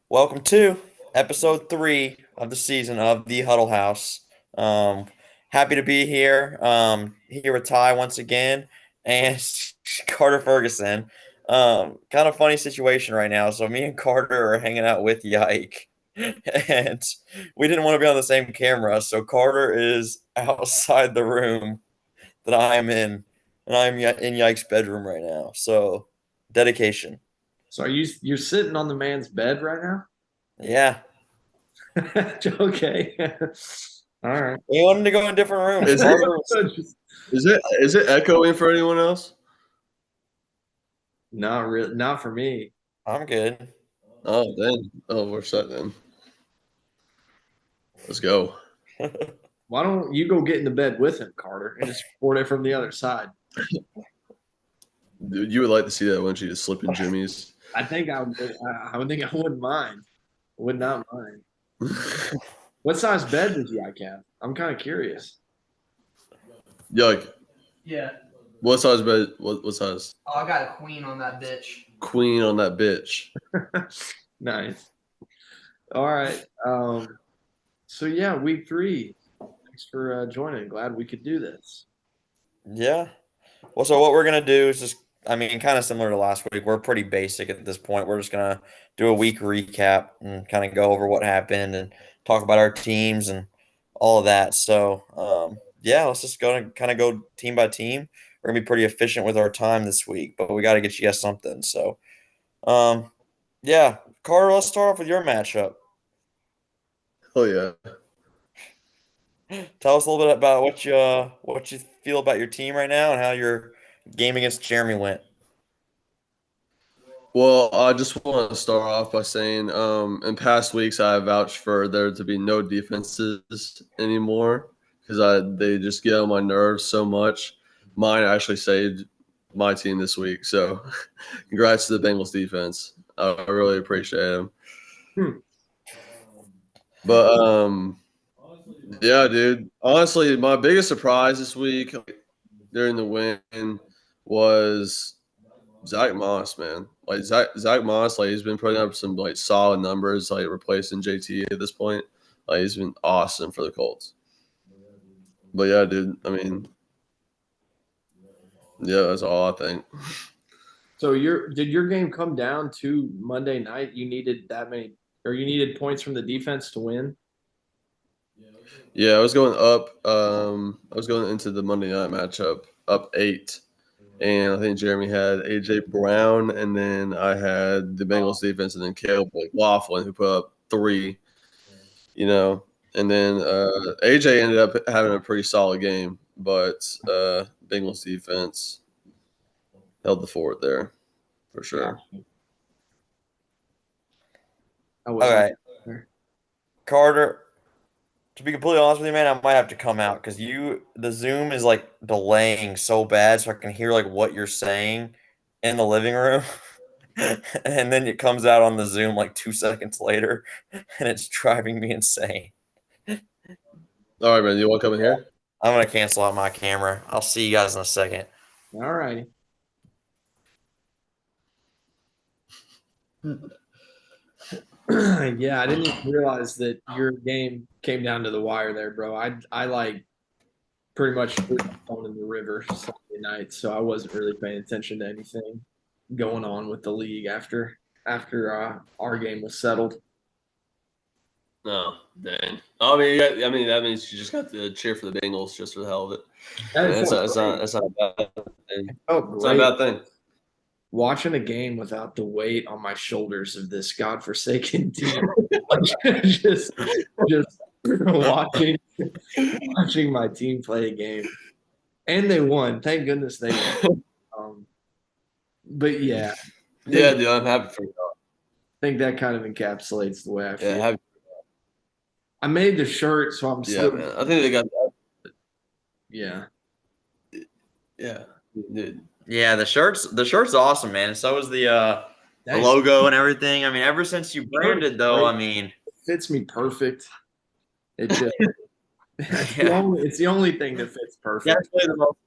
Welcome to episode 3 of the season of the Huddle House. Um, Happy to be here. Here with Ty once again and Carter Ferguson. Kind of funny situation right now. So me and Carter are hanging out with Yike, and we didn't want to be on the same camera. So Carter is outside the room that I am in, and I'm in Yike's bedroom right now. So dedication. So you're sitting on the man's bed right now? Yeah. Okay. All right. We wanted to go in different rooms. Is it Carter was is it echoing for anyone else? Not real, not for me. I'm good. Oh, then. Oh, we're set then. Let's go. Why don't you go get in the bed with him, Carter, and just record it from the other side? Dude, you would like to see that, wouldn't you? Just slipping jimmies. I think I would think I wouldn't mind. Would not mind. What size bed does Yak have? I'm kind of curious. Yuck. Yeah. What size bed? What size? Oh, I got a queen on that bitch. Queen on that bitch. Nice. All right. So yeah, week 3. Thanks for joining. Glad we could do this. Yeah. Well, so what we're gonna do is just, I mean, kind of similar to last week. We're pretty basic at this point. We're just gonna do a week recap and kind of go over what happened and talk about our teams and all of that. So, yeah, let's just go and kind of go team by team. We're gonna be pretty efficient with our time this week, but we got to get you guys something. So, um, yeah, Carter, let's start off with your matchup. Oh yeah. Tell us a little bit about what you feel about your team right now and how your game against Jeremy went. Well, I just want to start off by saying, in past weeks I have vouched for there to be no defenses anymore because they just get on my nerves so much. Mine actually saved my team this week, so congrats to the Bengals defense. I really appreciate them. Hmm. But yeah, dude. Honestly, my biggest surprise this week during the win was Zach Moss, man. Like Zach Moss, like he's been putting up some like solid numbers, like replacing JT at this point. Like he's been awesome for the Colts. But yeah, dude. I mean, yeah, that's all I think. So did your game come down to Monday night? You needed that many, or you needed points from the defense to win? Yeah, I was going up. I was going into the Monday night matchup up 8, and I think Jeremy had AJ Brown, and then I had the Bengals defense, and then Caleb McLaughlin who put up 3. You know, and then AJ ended up having a pretty solid game, but Bengals defense held the fort there for sure. I All wasn't right, there. Carter. To be completely honest with you, man, I might have to come out because the Zoom is like delaying so bad, so I can hear like what you're saying in the living room, and then it comes out on the Zoom like 2 seconds later, and it's driving me insane. All right, man. You want to come in here? I'm gonna cancel out my camera. I'll see you guys in a second. All right. Yeah, I didn't even realize that your game came down to the wire there, bro. I like pretty much threw my phone in the river Sunday night, so I wasn't really paying attention to anything going on with the league after our game was settled. No, dang. I mean, I mean that means you just got to cheer for the Bengals just for the hell of it. That That's felt not, that's great. not, that's not a bad thing. It felt It's not a great bad thing. watching a game without the weight on my shoulders of this godforsaken team. Like, just watching my team play a game, and they won. Thank goodness they won. But yeah, Yeah, dude, I'm happy for you. I think that kind of encapsulates the way I Yeah, feel. happy. I made the shirt, so I'm Yeah, still man. I think they got. yeah. Yeah, dude. Yeah, the shirt's awesome, man. And so is the That logo and everything. I mean, ever since you branded though, I mean, fits me perfect. It just yeah, it's the only thing that fits perfect. definitely the most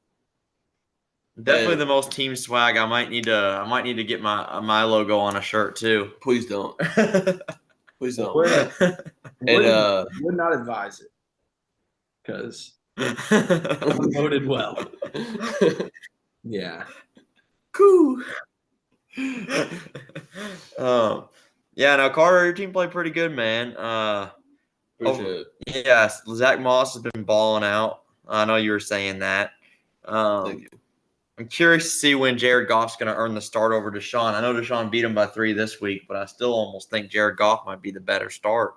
definitely Hey, the most team swag. I might need to get my logo on a shirt too. please don't. Please don't. Would not advise it because voted well. Yeah. Cool. Yeah, no, Carter, your team played pretty good, man. Appreciate it. Yeah, Zach Moss has been balling out. I know you were saying that. Thank you. I'm curious to see when Jared Goff's going to earn the start over Deshaun. I know Deshaun beat him by 3 this week, but I still almost think Jared Goff might be the better start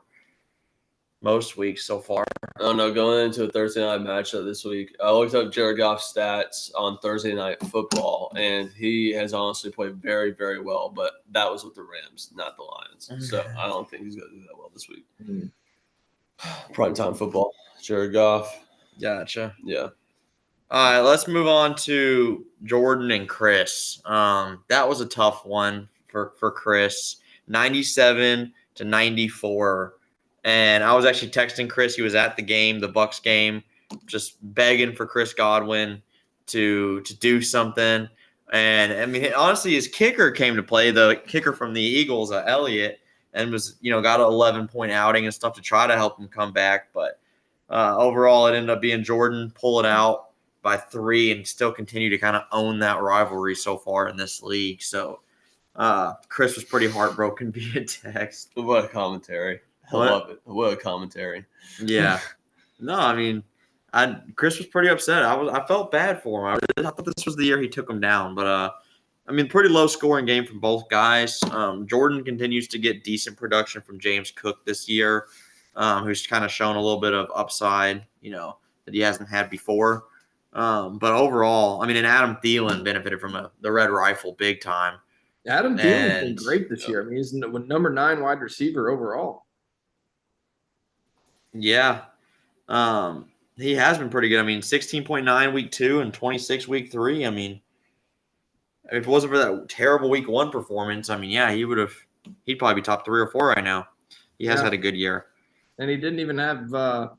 most weeks so far. I don't know. Going into a Thursday night matchup this week, I looked up Jared Goff's stats on Thursday Night Football, and he has honestly played very, very well. But that was with the Rams, not the Lions. So I don't think he's going to do that well this week. Primetime football, Jared Goff. Gotcha. Yeah. All right, let's move on to Jordan and Chris. That was a tough one for Chris, 97-94. And I was actually texting Chris. He was at the game, the Bucks game, just begging for Chris Godwin to do something. And I mean, honestly, his kicker came to play, the kicker from the Eagles, Elliott, and was got an 11-point outing and stuff to try to help him come back. But overall, it ended up being Jordan pull it out by 3 and still continue to kind of own that rivalry so far in this league. So Chris was pretty heartbroken via text. What a commentary. I love it. What a commentary. Yeah. No, I mean, Chris was pretty upset. I felt bad for him. I thought this was the year he took him down. But, I mean, pretty low scoring game from both guys. Jordan continues to get decent production from James Cook this year, who's kind of shown a little bit of upside, that he hasn't had before. But overall, I mean, and Adam Thielen benefited from the red rifle big time. Adam Thielen's been great this year. I mean, he's number 9 wide receiver overall. Yeah. He has been pretty good. I mean, 16.9 week 2 and 26 week 3. I mean, if it wasn't for that terrible week 1 performance, I mean, yeah, he'd probably be top 3 or 4 right now. He has had a good year. And he didn't even have but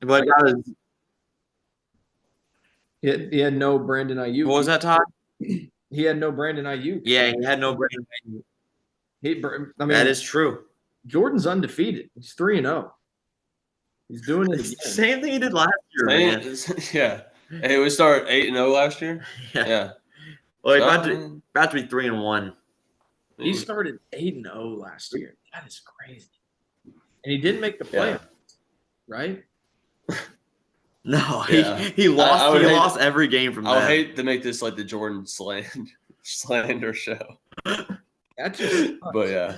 he had no Brandon Ayuk. What was that, Todd? He had no Brandon Ayuk. Yeah, he had no Brandon Ayuk. That is true. Jordan's undefeated. He's 3-0. He's doing it again. Same thing he did last year, man. Yeah. Hey, we started 8-0 last year. Yeah. Well, about to be 3-1. He started 8-0 last year. That is crazy. And he didn't make the playoffs, right? No, he lost. He lost every game from that. I would hate to make this like the Jordan slander show. That just sucks. But yeah.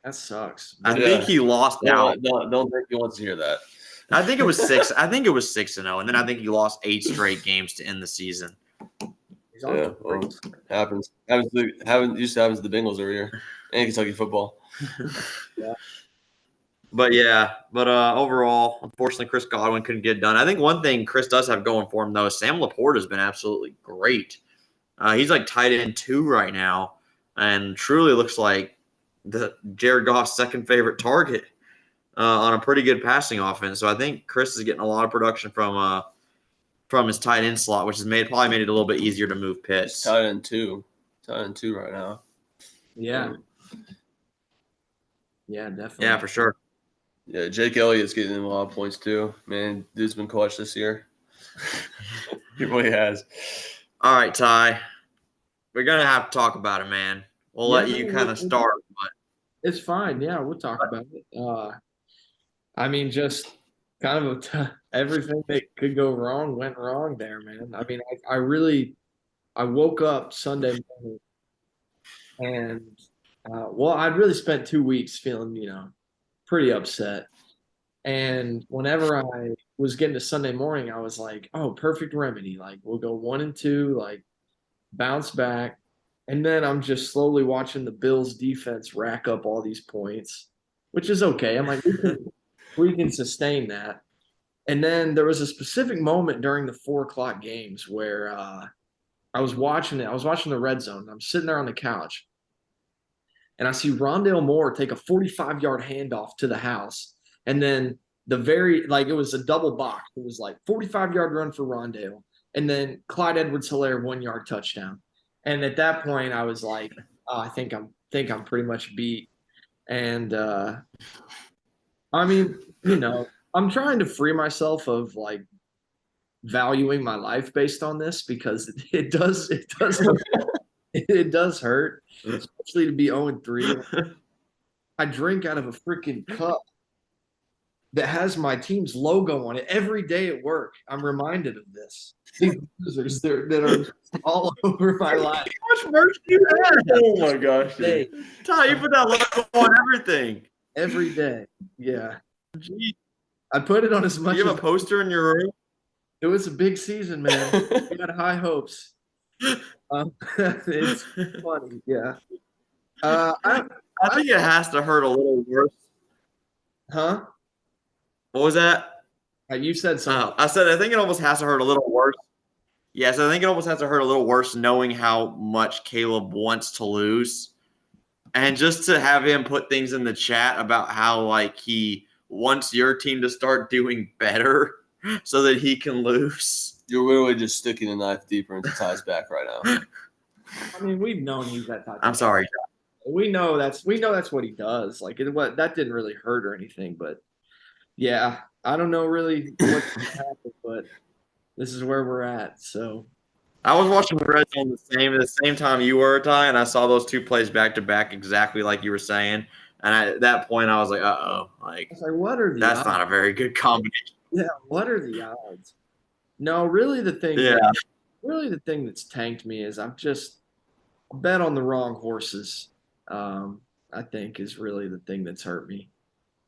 That sucks. I think he lost out. Don't think he wants to hear that. I think it was 6. I think it was 6-0, and then I think he lost 8 straight games to end the season. Happens. Used to happen to the Bengals every year and Kentucky football. But overall, unfortunately, Chris Godwin couldn't get it done. I think one thing Chris does have going for him, though, is Sam Laporta has been absolutely great. He's like tight end 2 right now, and truly looks like the Jared Goff's second favorite target on a pretty good passing offense. So I think Chris is getting a lot of production from his tight end slot, which has probably made it a little bit easier to move pits. Tight end 2 right now. Yeah. Yeah, definitely. Yeah, for sure. Yeah, Jake Elliott's getting him a lot of points too. Man, dude's been clutch this year. He really has. All right, Ty. We're gonna have to talk about it, man. We'll let you kind of start, but it's fine. Yeah, we'll talk about it. I mean, just kind of everything that could go wrong went wrong there, man. I mean, I woke up Sunday morning and I'd really spent 2 weeks feeling, pretty upset. And whenever I was getting to Sunday morning, I was like, oh, perfect remedy. Like, we'll go 1-2, like, bounce back. And then I'm just slowly watching the Bills defense rack up all these points, which is okay. I'm like, we can sustain that. And then there was a specific moment during the 4:00 games where I was watching it. I was watching the red zone. I'm sitting there on the couch. And I see Rondale Moore take a 45-yard handoff to the house. And then it was a double box. It was like 45-yard run for Rondale. And then Clyde Edwards-Helaire 1-yard touchdown. And at that point, I was like, oh, I think I'm pretty much beat. And I mean, you know, I'm trying to free myself of like valuing my life based on this because it does hurt, especially to be 0-3. I drink out of a freaking cup that has my team's logo on it every day at work. I'm reminded of this. These losers that are all over my life. How much merch do you have? Oh my gosh, dude. Day, Ty, you put that logo on everything. every day. Yeah. Gee, I put it on as do much you as have a poster in your room? it was a big season, man. We had high hopes. It's funny, yeah. I I think it has to hurt a little worse. huh? What was that? You said something. I said I think it almost has to hurt a little worse. Yes, I think it almost has to hurt a little worse knowing how much Caleb wants to lose. And just to have him put things in the chat about how like he wants your team to start doing better so that he can lose. You're literally just sticking a knife deeper into Ty's back right now. I mean, we've known he's that type. I'm sorry. We know that's what he does. Like what that didn't really hurt or anything, but yeah, I don't know really what happened, but this is where we're at. So I was watching the Red Zone the same time you were, Ty, and I saw those two plays back to back exactly like you were saying. And at that point, I was like, "Uh-oh, like I was like, what are the that's odds? not a very good combination." Yeah, what are the odds? No, really Yeah, the thing that's tanked me is I've just bet on the wrong horses. I think is really the thing that's hurt me.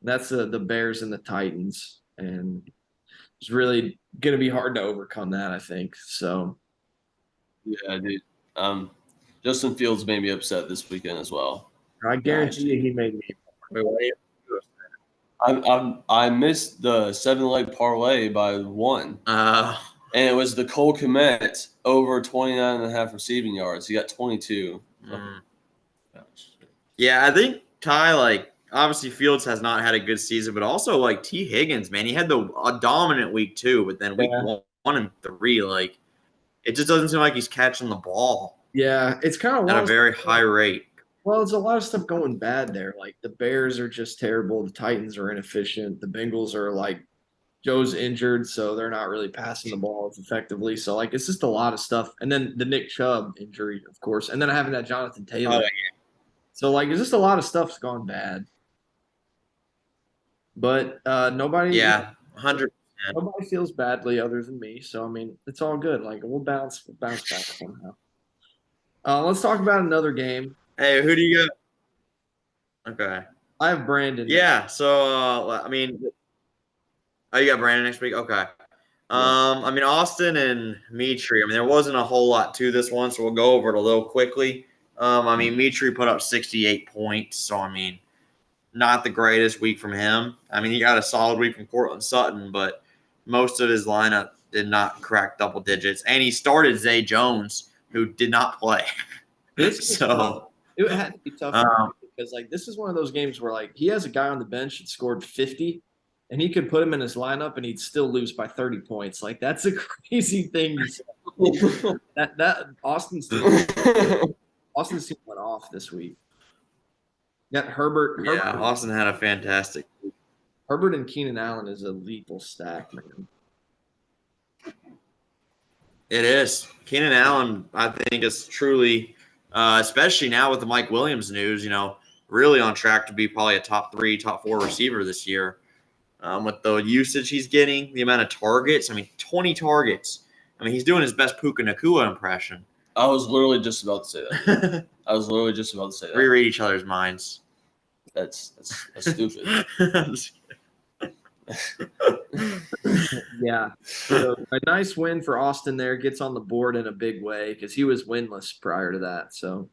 That's the Bears and the Titans, and it's really going to be hard to overcome that. I think so. Yeah, dude. Justin Fields made me upset this weekend as well. I guarantee you, he made me. wait, wait. I missed the 7-leg parlay by 1. Uh, And it was the Cole Kmet over 29.5 receiving yards. He got 22. mm. Yeah, I think Ty, like, obviously Fields has not had a good season, but also like T. Higgins, man, he had a dominant week 2, but then week Yeah. 1 and 3, like, it just doesn't seem like he's catching the ball Yeah, it's kind of at a very high rate. Well, there's a lot of stuff going bad there. Like the Bears are just terrible. The Titans are inefficient. The Bengals are like Joe's injured, so they're not really passing the ball as effectively. So like it's just a lot of stuff. And then the Nick Chubb injury, of course, and then having that Jonathan Taylor. Oh, yeah. So like it's just a lot of stuff's gone bad. But nobody Yeah, 100%. nobody feels badly other than me. So I mean, it's all good. Like we'll bounce back somehow. Let's talk about another game. Hey, who do you got? Okay. I have Brandon. Yeah, so, I mean, oh, you got Brandon next week? Okay. I mean, Austin and Mitri, I mean, there wasn't a whole lot to this one, so we'll go over it a little quickly. I mean, Mitri put up 68 points, so, I mean, not the greatest week from him. I mean, he got a solid week from Cortland Sutton, but most of his lineup did not crack double digits. And he started Zay Jones, who did not play. So it had to be tough for him because like this is one of those games where like he has a guy on the bench that scored 50 and he could put him in his lineup and he'd still lose by 30 points. Like that's a crazy thing. that Austin's team went off this week. Got Herbert. Austin had a fantastic week. Herbert and Keenan Allen is a lethal stack, man. It is. Keenan Allen, I think, is truly, especially now with the Mike Williams news, you know, really on track to be probably a top 3, top 4 receiver this year. With the usage he's getting, the amount of targets, I mean, 20 targets. I mean, he's doing his best Puka Nacua impression. I was literally just about to say that. We read each other's minds. That's stupid. Yeah. So a nice win for Austin there. Gets on the board in a big way because he was winless prior to that. So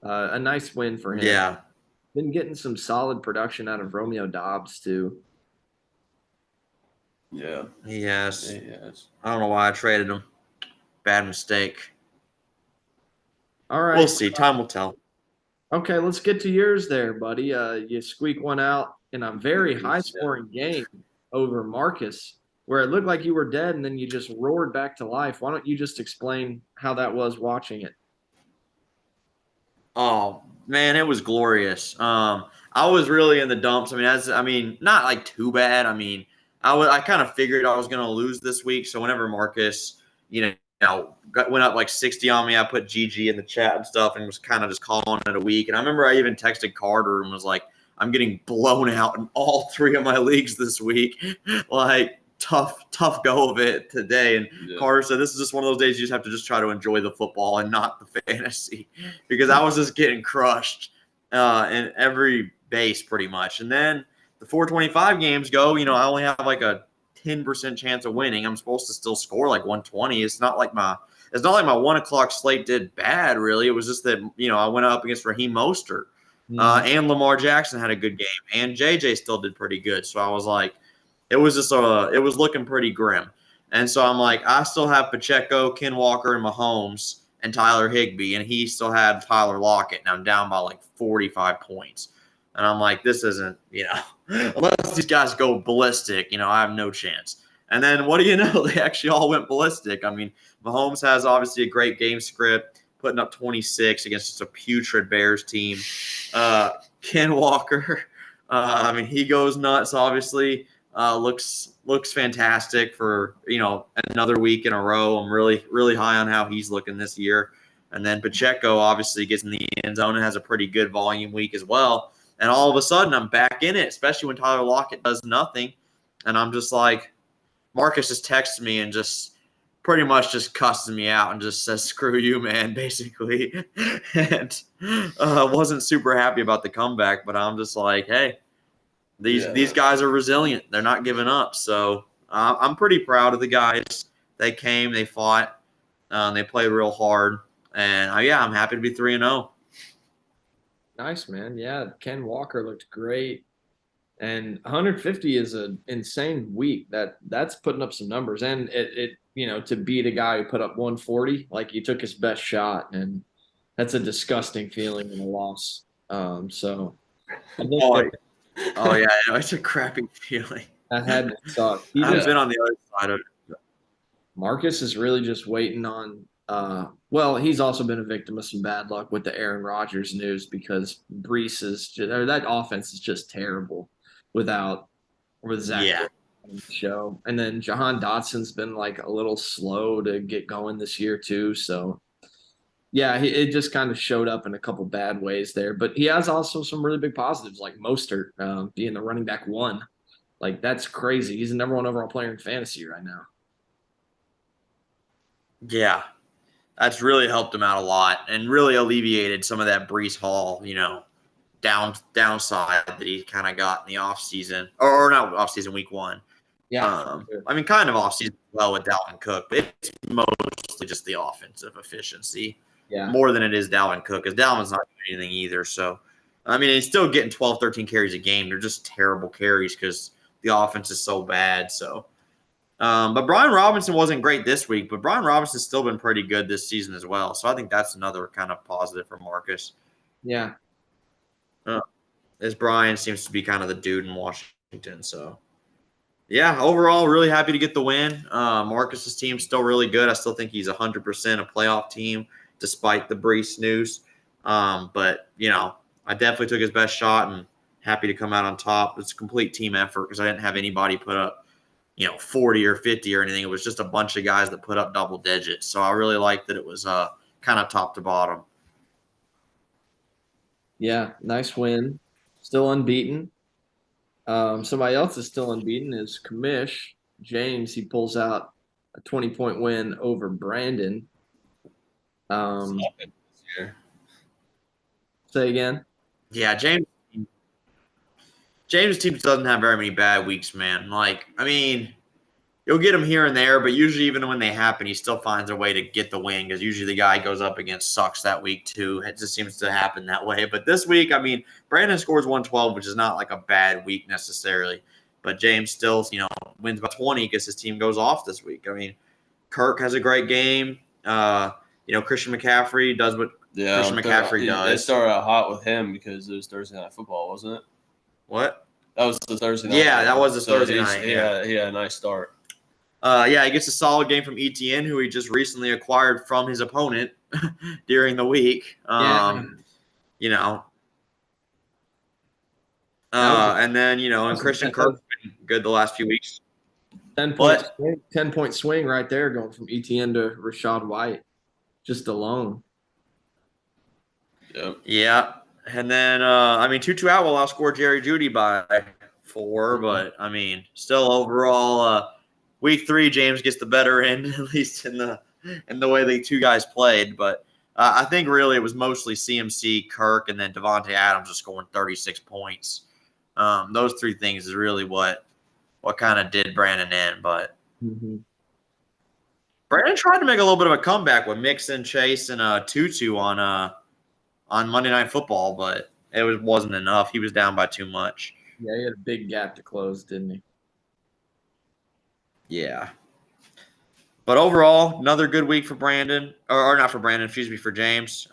a nice win for him. Yeah. Been getting some solid production out of Romeo Dobbs too. Yeah. He has. Yes. I don't know why I traded him. Bad mistake. All right. We'll see. Time will tell. Okay, let's get to yours there, buddy. You squeak one out in a very high-scoring game over Marcus, where it looked like you were dead, and then you just roared back to life. Why don't you just explain how that was watching it? Oh man, it was glorious. I was really in the dumps. Not like too bad. I kind of figured I was gonna lose this week. So whenever Marcus, went up like 60 on me, I put GG in the chat and stuff, and was kind of just calling it a week. And I remember I even texted Carter and was like, "I'm getting blown out in all three of my leagues this week. Like tough go of it today." And Yeah. Carter said, "This is just one of those days you just have to just try to enjoy the football and not the fantasy," because I was just getting crushed in every base pretty much. And then the 425 games go, I only have like a 10% chance of winning. I'm supposed to still score like 120. It's not like my 1 o'clock slate did bad, really. It was just that, I went up against Raheem Mostert and Lamar Jackson had a good game, and JJ still did pretty good. So I was like, it was looking pretty grim. And so I'm like, I still have Pacheco, Ken Walker, and Mahomes and Tyler Higbee, and he still had Tyler Lockett, and I'm down by like 45 points. And I'm like, this isn't, unless these guys go ballistic, I have no chance. And then what do you know? They actually all went ballistic. Mahomes has obviously a great game script, putting up 26 against just a putrid Bears team. Ken Walker, he goes nuts, obviously. Looks fantastic for another week in a row. I'm really really high on how he's looking this year. And then Pacheco obviously gets in the end zone and has a pretty good volume week as well. And all of a sudden I'm back in it, especially when Tyler Lockett does nothing. And I'm just like, Marcus just texts me and just pretty much just cusses me out and just says, "Screw you, man," basically. And wasn't super happy about the comeback, but I'm just like, hey, these guys are resilient. They're not giving up. So I'm pretty proud of the guys. They came, they fought, they played real hard, and I'm happy to be 3-0. Nice, man. Yeah, Ken Walker looked great. And 150 is an insane week. That's putting up some numbers. And it to beat a guy who put up 140, like he took his best shot, and that's a disgusting feeling in a loss. So I think Oh yeah, it's a crappy feeling. that had to suck. I've been on the other side of it. Marcus is really just waiting on well, he's also been a victim of some bad luck with the Aaron Rodgers news because Brees that offense is just terrible with Zach Yeah. on the show. And then Jahan Dotson's been like a little slow to get going this year too. So yeah, it just kind of showed up in a couple bad ways there. But he has also some really big positives, like Mostert being the running back one. Like that's crazy. He's the number one overall player in fantasy right now. Yeah, that's really helped him out a lot and really alleviated some of that Brees Hall, downside that he kind of got in the offseason. Or not offseason, week one. Yeah. Kind of offseason as well with Dalvin Cook, but it's mostly just the offensive efficiency Yeah. more than it is Dalvin Cook, because Dalvin's not doing anything either. So, he's still getting 12, 13 carries a game. They're just terrible carries because the offense is so bad. So, but Brian Robinson wasn't great this week, but Brian Robinson's still been pretty good this season as well. So I think that's another kind of positive for Marcus. Yeah. As Brian seems to be kind of the dude in Washington. So, yeah, overall, really happy to get the win. Marcus's team's still really good. I still think he's 100% a playoff team despite the Brees news. But, I definitely took his best shot and happy to come out on top. It's a complete team effort because I didn't have anybody put up 40 or 50 or anything. It was just a bunch of guys that put up double digits. So I really liked that it was kind of top to bottom. Yeah. Nice win. Still unbeaten. Somebody else is still unbeaten is Kamish. James, he pulls out a 20-point win over Brandon. Say again. Yeah, James' team doesn't have very many bad weeks, man. You'll get him here and there, but usually even when they happen, he still finds a way to get the win because usually the guy he goes up against sucks that week too. It just seems to happen that way. But this week, Brandon scores 112, which is not like a bad week necessarily. But James still, wins by 20 because his team goes off this week. Kirk has a great game. Christian McCaffrey does what Christian McCaffrey does. They started out hot with him because it was Thursday Night Football, wasn't it? What? That was the Thursday night. Yeah, that was the Thursday night. He had a nice start. He gets a solid game from ETN, who he just recently acquired from his opponent during the week. And then, and Christian Kirk's been good the last few weeks. 10-point swing right there going from ETN to Rashad White just alone. Yep. Yeah. And then, Tutu Atwell outscored Jerry Jeudy by 4, but, still overall, week 3, James gets the better end, at least in the way the two guys played. But I think really it was mostly CMC, Kirk, and then Devontae Adams just scoring 36 points. Those 3 things is really what kind of did Brandon in. But Brandon tried to make a little bit of a comeback with Mixon, Chase, and Tutu on Monday Night Football, but it wasn't enough. He was down by too much. Yeah, he had a big gap to close, didn't he? Yeah. But overall, another good week for Brandon, or not for Brandon, excuse me, for James.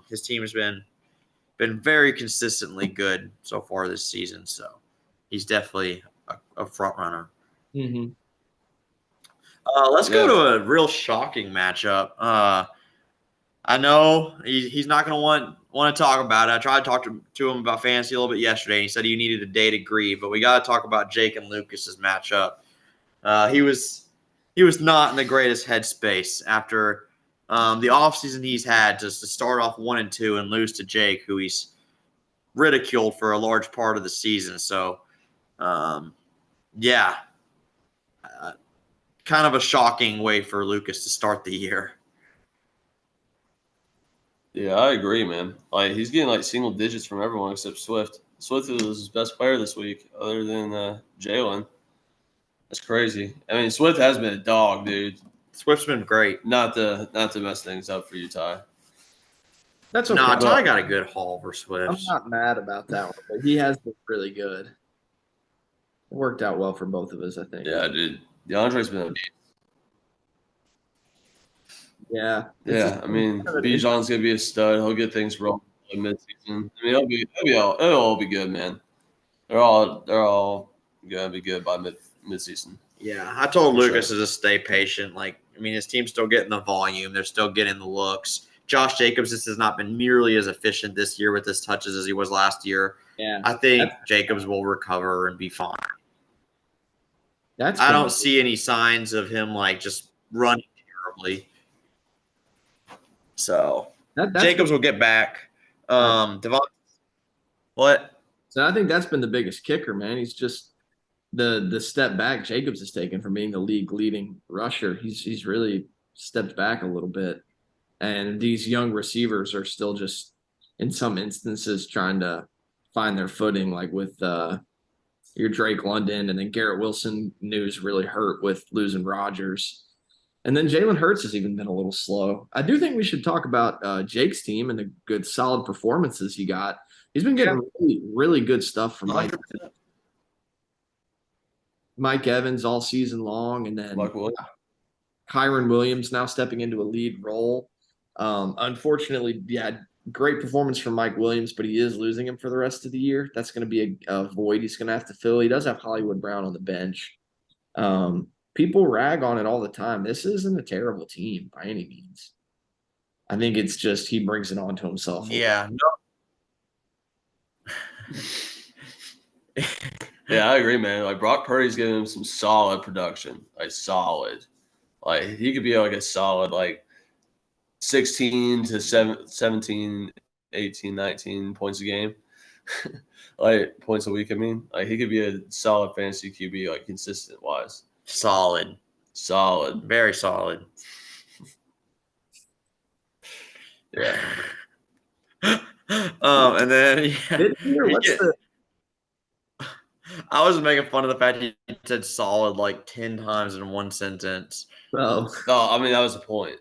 His team has been very consistently good so far this season, so he's definitely a front runner. Let's go to a real shocking matchup. I know he's not going to want to talk about it. I tried to talk to him about fantasy a little bit yesterday. And he said he needed a day to grieve, but we got to talk about Jake and Lucas's matchup. He was not in the greatest headspace after the offseason he's had just to start off 1-2 and lose to Jake, who he's ridiculed for a large part of the season. So, kind of a shocking way for Lucas to start the year. Yeah, I agree, man. Like he's getting like single digits from everyone except Swift. Swift was his best player this week, other than Jalen. That's crazy. Swift has been a dog, dude. Swift's been great. Not to mess things up for you, Ty. That's okay. No, Ty got a good haul for Swift. I'm not mad about that one, but he has been really good. It worked out well for both of us, I think. Yeah, dude. DeAndre's been a beast. Yeah. Yeah, Bijan's gonna be a stud. He'll get things rolling in midseason. It'll all be good, man. They're all gonna be good by midseason. Yeah, I told Lucas to just stay patient. His team's still getting the volume. They're still getting the looks. Josh Jacobs just has not been nearly as efficient this year with his touches as he was last year. Yeah. I think Jacobs will recover and be fine. I don't see any signs of him just running terribly. So Jacobs will get back. Devon, what? So I think that's been the biggest kicker, man. He's just the step back Jacobs has taken from being the league leading rusher. He's really stepped back a little bit. And these young receivers are still just, in some instances, trying to find their footing, like with your Drake London, and then Garrett Wilson news really hurt with losing Rodgers. And then Jalen Hurts has even been a little slow. I do think we should talk about Jake's team and the good, solid performances he got. He's been getting really, really good stuff from Mike Evans all season long, and then Kyron Williams now stepping into a lead role. Unfortunately, great performance from Mike Williams, but he is losing him for the rest of the year. That's going to be a void he's going to have to fill. He does have Hollywood Brown on the bench. People rag on it all the time. This isn't a terrible team by any means. I think it's just he brings it on to himself. Yeah. Yeah, I agree, man. Brock Purdy's giving him some solid production. Solid. He could be a solid 16 to 17, 18, 19 points a game. Points a week, he could be a solid fantasy QB, consistent wise. Solid. Very solid. Yeah. And then I was making fun of the fact he said solid 10 times in one sentence. Oh. No, that was the point.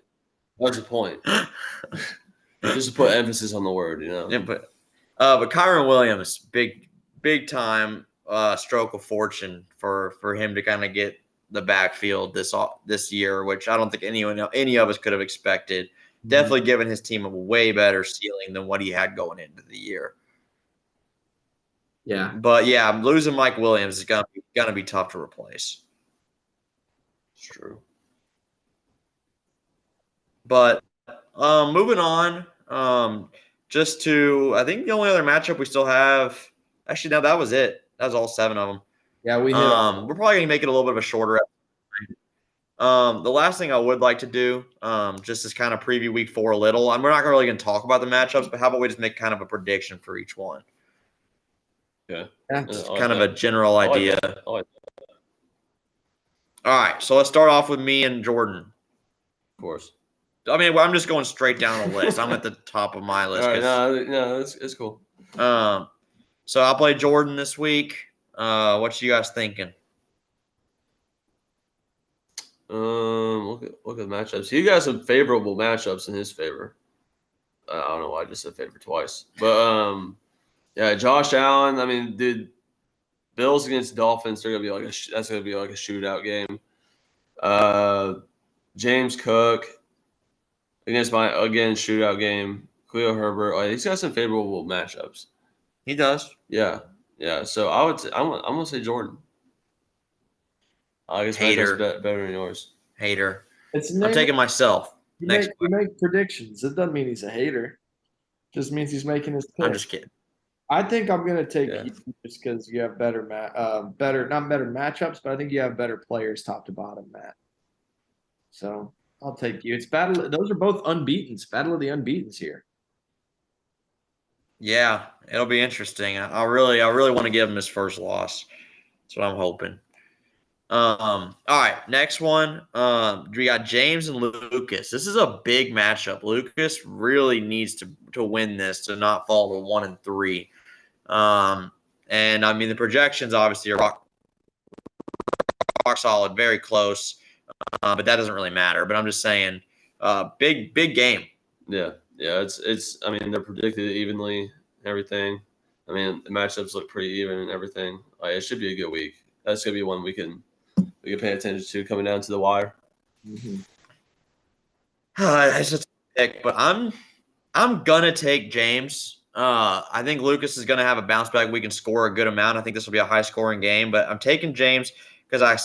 Just to put emphasis on the word, Yeah, but Kyron Williams, big time stroke of fortune for him to kind of get the backfield this year, which I don't think any of us could have expected. Mm-hmm. Definitely given his team a way better ceiling than what he had going into the year. Yeah, but losing Mike Williams is gonna be tough to replace. It's true. But moving on, I think the only other matchup we still have. Actually, no, that was it. That was all 7 of them. Yeah, we hit. We're probably gonna make it a little bit of a shorter episode. The last thing I would like to do, just as kind of preview week 4 a little, and we're not really going to talk about the matchups, but how about we just make kind of a prediction for each one? Yeah. Just kind of a general idea. I like that. All right, so let's start off with me and Jordan. Of course. I mean, I'm just going straight down the list. I'm at the top of my list. All right, no, it's cool. So I'll play Jordan this week. What you guys thinking? Look at the matchups. He got some favorable matchups in his favor. I don't know why I just said favor twice, but yeah, Josh Allen. I mean, dude, Bills against Dolphins. They're gonna be like that's gonna be like a shootout game. James Cook against shootout game. Khalil Herbert. Like, he's got some favorable matchups. He does. Yeah. So I'm gonna say Jordan. I guess Hater. matchups better than yours. Hater. It's I'm taking myself. You Next. make predictions. It doesn't mean he's a hater. Just means he's making his pick. I'm just kidding. I think I'm gonna take Yeah. you just because you have better not better matchups, but I think you have better players top to bottom, Matt. So I'll take you. It's battle. Those are both unbeaten's. Battle of the unbeaten's here. Yeah, it'll be interesting. I really want to give him his first loss. That's what I'm hoping. All right, next one. We got James and Lucas. This is a big matchup. Lucas really needs to win this to not fall to 1-3. And I mean the projections obviously are rock solid, very close, but that doesn't really matter. But I'm just saying, big game. Yeah. It's. I mean, they're predicted evenly. Everything. I mean, the matchups look pretty even and everything. Like, it should be a good week. That's gonna be one we can pay attention to coming down to the wire. Mm-hmm. That's just a pick, but I'm gonna take James. I think Lucas is gonna have a bounce back week and score a good amount. I think this will be a high scoring game, but I'm taking James because I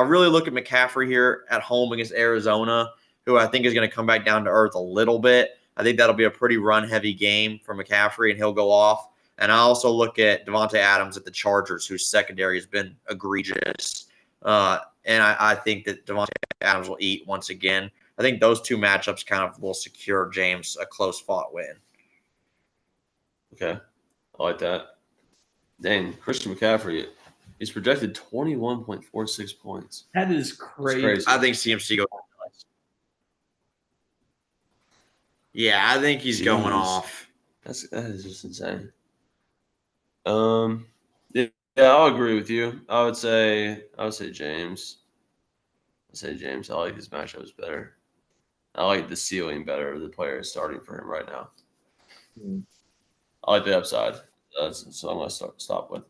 really look at McCaffrey here at home against Arizona, who I think is going to come back down to earth a little bit. I think that'll be a pretty run heavy game for McCaffrey, and he'll go off. And I also look at Devontae Adams at the Chargers, whose secondary has been egregious. And I think that Devontae Adams will eat once again. I think those two matchups kind of will secure James a close fought win. Okay, I like that. Dang, Christian McCaffrey, he's projected 21.46 points. That is crazy. Crazy. I think CMC goes. Yeah, I think he's going off. That is just insane. Yeah, I'll agree with you. I would say James. I say James. I like his matchups better. I like the ceiling better of the players starting for him right now. I like the upside. So I'm going to stop with.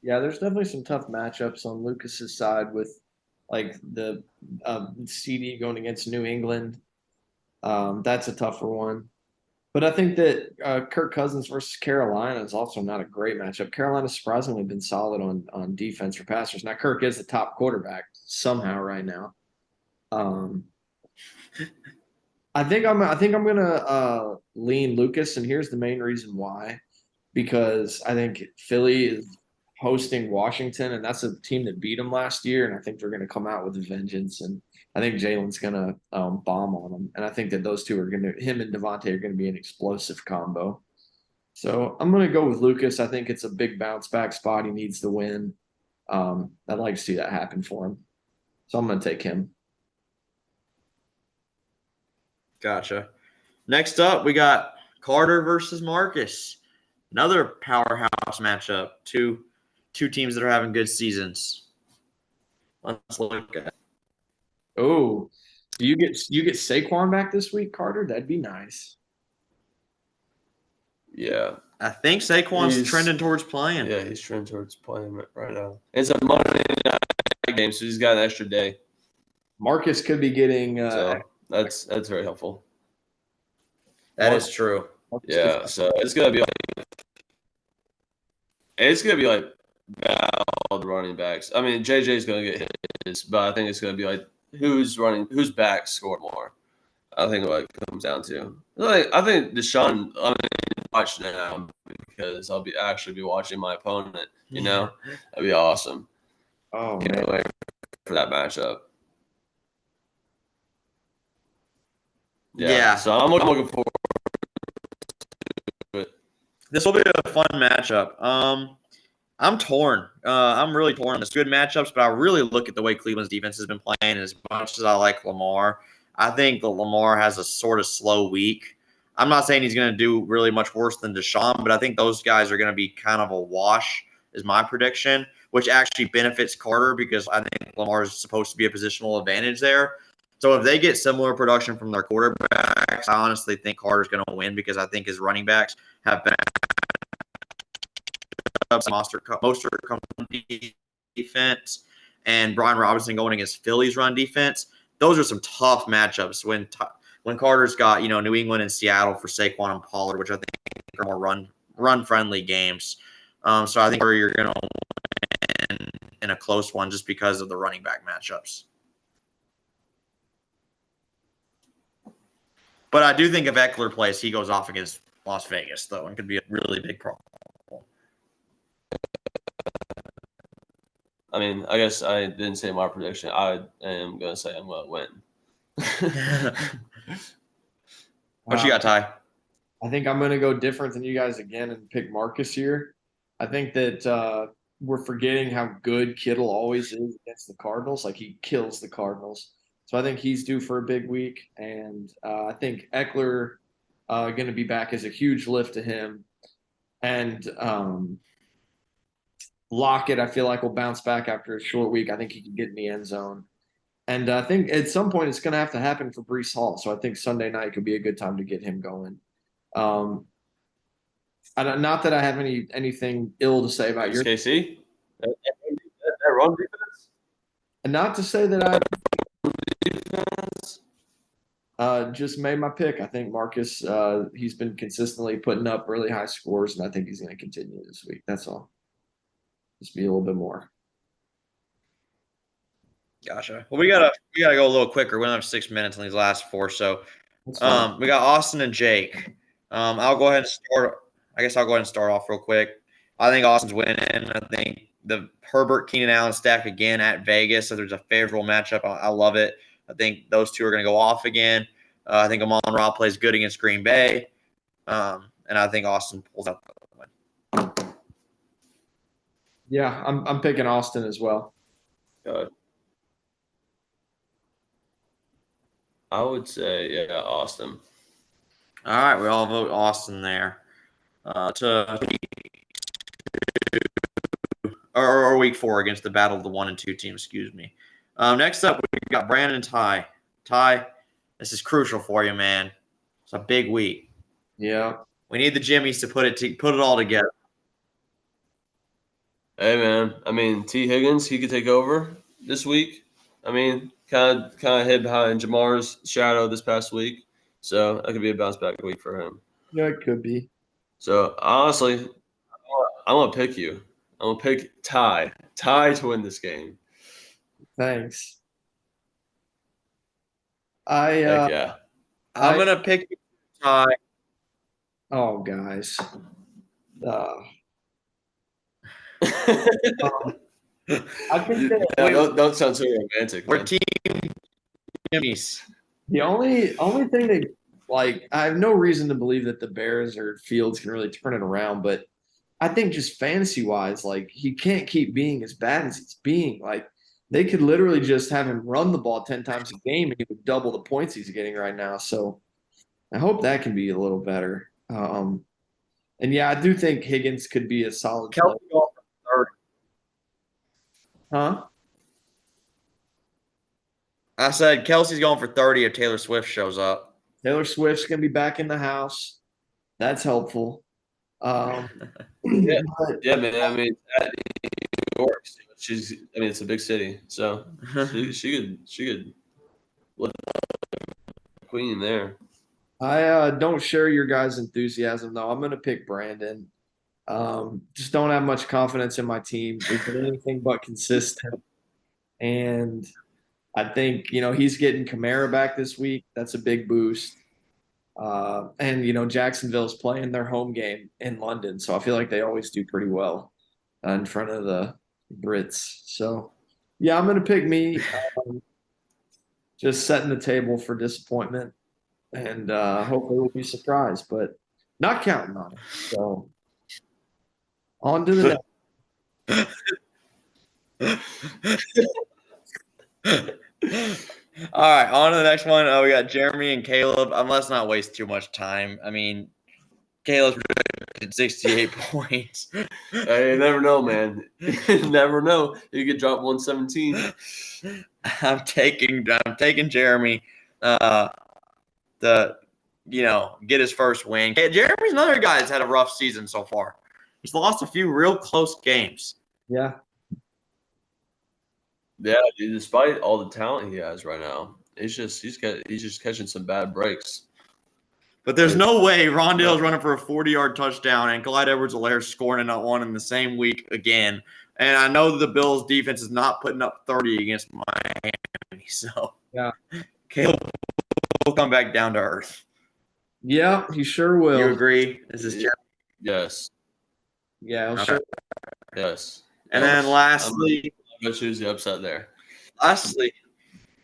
Yeah, there's definitely some tough matchups on Lucas's side with like the CD going against New England. That's a tougher one. But I think that Kirk Cousins versus Carolina is also not a great matchup. Carolina's surprisingly been solid on defense for passers. Now Kirk is the top quarterback somehow right now. I think I'm gonna lean Lucas, and here's the main reason why. Because I think Philly is hosting Washington, and that's a team that beat them last year, and I think they're gonna come out with a vengeance. And I think Jalen's gonna bomb on them, and I think that those two him and Devontae are gonna be an explosive combo. So I'm gonna go with Lucas. I think it's a big bounce back spot. He needs to win. I'd like to see that happen for him. So I'm gonna take him. Gotcha. Next up, we got Carter versus Marcus. Another powerhouse matchup. Two teams that are having good seasons. Let's look at. Oh, do you get Saquon back this week, Carter? That'd be nice. Yeah. I think Saquon's trending towards playing. Yeah, he's trending towards playing right now. It's a Monday night game, so he's got an extra day. Marcus could be getting. So that's very helpful. That is true. Yeah, so it's gonna be like battle running backs. I mean, JJ's gonna get his, but I think it's gonna be like who's back score more. I think like comes down to. Like, I think Deshaun, I mean, watch now because I'll be actually watching my opponent. You know, that'd be awesome. Oh Can't man. wait for that matchup. Yeah. So I'm looking forward to it. This will be a fun matchup. I'm torn. I'm really torn. There's good matchups, but I really look at the way Cleveland's defense has been playing. As much as I like Lamar, I think that Lamar has a sort of slow week. I'm not saying he's going to do really much worse than Deshaun, but I think those guys are going to be kind of a wash, is my prediction, which actually benefits Carter because I think Lamar is supposed to be a positional advantage there. So if they get similar production from their quarterbacks, I honestly think Carter's going to win because I think his running backs have been Mostert defense and Brian Robinson going against Philly's run defense. Those are some tough matchups when Carter's got New England and Seattle for Saquon and Pollard, which I think are more run friendly games. So I think you're going to win in a close one just because of the running back matchups. But I do think if Eckler plays, he goes off against Las Vegas, though, and could be a really big problem. I mean, I guess I didn't say my prediction. I am going to say I'm going to win. What you got, Ty? I think I'm going to go different than you guys again and pick Marcus here. I think that we're forgetting how good Kittle always is against the Cardinals. Like he kills the Cardinals. So I think he's due for a big week. And I think Eckler going to be back is a huge lift to him. And Lockett, I feel like, will bounce back after a short week. I think he can get in the end zone. And I think at some point it's going to have to happen for Breece Hall. So I think Sunday night could be a good time to get him going. Not that I have anything ill to say about your KC? That run defense? and not to say that I just made my pick. I think Marcus, he's been consistently putting up really high scores, and I think he's going to continue this week. That's all. Just be a little bit more. Gotcha. Well, we gotta go a little quicker. We only have 6 minutes in these last 4, so we got Austin and Jake. I'll go ahead and start. I guess I'll go ahead and start off real quick. I think Austin's winning. I think the Herbert Keenan Allen stack again at Vegas. So there's a favorable matchup. I love it. I think those two are going to go off again. I think Amon-Ra plays good against Green Bay, and I think Austin pulls out the win. Yeah, I'm picking Austin as well. I would say, Austin. All right, we all vote Austin there. Or week 4 against the battle of the 1 and 2 team. Excuse me. Next up, we got Brandon and Ty. Ty, this is crucial for you, man. It's a big week. Yeah. We need the Jimmies to put it all together. Hey, man. I mean, T. Higgins, he could take over this week. I mean, kind of hid behind Jamar's shadow this past week. So that could be a bounce back week for him. Yeah, it could be. So honestly, I'm gonna pick you. I'm gonna pick Ty to win this game. Thanks. Heck yeah. I'm gonna pick Ty. Oh, guys. I think that don't sound so romantic. We're Man. team Jimmies. the only thing that, like, I have no reason to believe that the Bears or Fields can really turn it around, but I think just fantasy wise, like, he can't keep being as bad as he's being. Like, they could literally just have him run the ball 10 times a game and he would double the points he's getting right now. So I hope that can be a little better. And yeah, I do think Higgins could be a solid player. Huh? I said Kelsey's going for 30 if Taylor Swift shows up. Taylor Swift's going to be back in the house. That's helpful. Yeah, man. I mean, at New York, it's a big city, so she could live queen there. I don't share your guys' enthusiasm, though. I'm going to pick Brandon. Just don't have much confidence in my team. We've been anything but consistent. And I think, he's getting Kamara back this week. That's a big boost. And you know, Jacksonville's playing their home game in London, so I feel like they always do pretty well in front of the Brits. So yeah, I'm gonna pick me. Just setting the table for disappointment, and hopefully we'll be surprised, but not counting on it. So on to the next. All right, on to the next one. We got Jeremy and Caleb. Let's not waste too much time. I mean, Caleb's projected 68 points. Hey, you never know, man. You never know. You could drop 117. I'm taking Jeremy to get his first win. Jeremy's another guy that's had a rough season so far. He's lost a few real close games. Yeah. Yeah, dude, despite all the talent he has right now, he's just catching some bad breaks. But there's no way Rondale's running for a 40-yard touchdown and Clyde Edwards-Helaire scoring another one in the same week again. And I know the Bills' defense is not putting up 30 against Miami. So Yeah. Caleb will come back down to earth. Yeah, he sure will. You agree? This is Jeremy. Yes. Yeah, Okay. sure. Yes. And then lastly, I'm gonna choose the upset there. Lastly,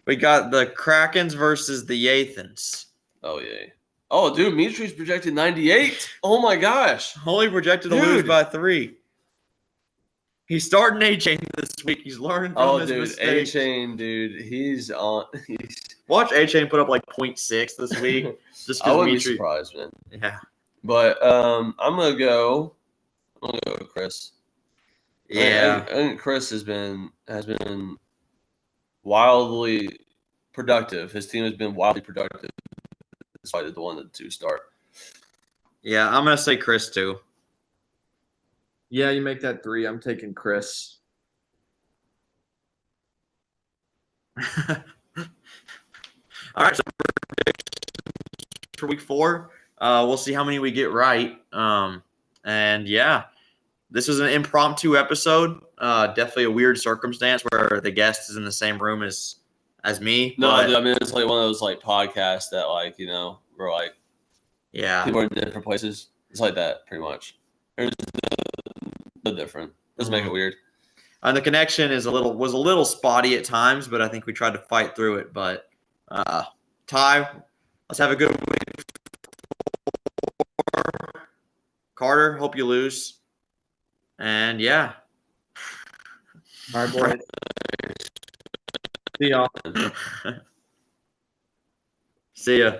we got the Krakens versus the Yathans. Oh yeah. Oh, dude, Mitri's projected 98. Oh my gosh. Only projected to lose by 3. He's starting A-Chain this week. He's learning from his mistakes. A-Chain, dude, he's on. Watch A-Chain put up like 0.6 this week. Just I wouldn't be Mitri. surprised, man. Yeah. But I'm gonna go with Chris. Yeah. I think Chris has been wildly productive. His team has been wildly productive despite the 1-2 start. Yeah, I'm gonna say Chris too. Yeah, you make that 3. I'm taking Chris. All right, so for week 4, we'll see how many we get right. And yeah, this was an impromptu episode. Definitely a weird circumstance where the guest is in the same room as me. No, but, dude, I mean it's like one of those like podcasts that like we're like people are in different places. It's like that pretty much. There's no different. Doesn't make it weird. And the connection was a little spotty at times, but I think we tried to fight through it. But Ty, let's have a good week. Carter, hope you lose. And yeah. All right, boys. See y'all. See ya.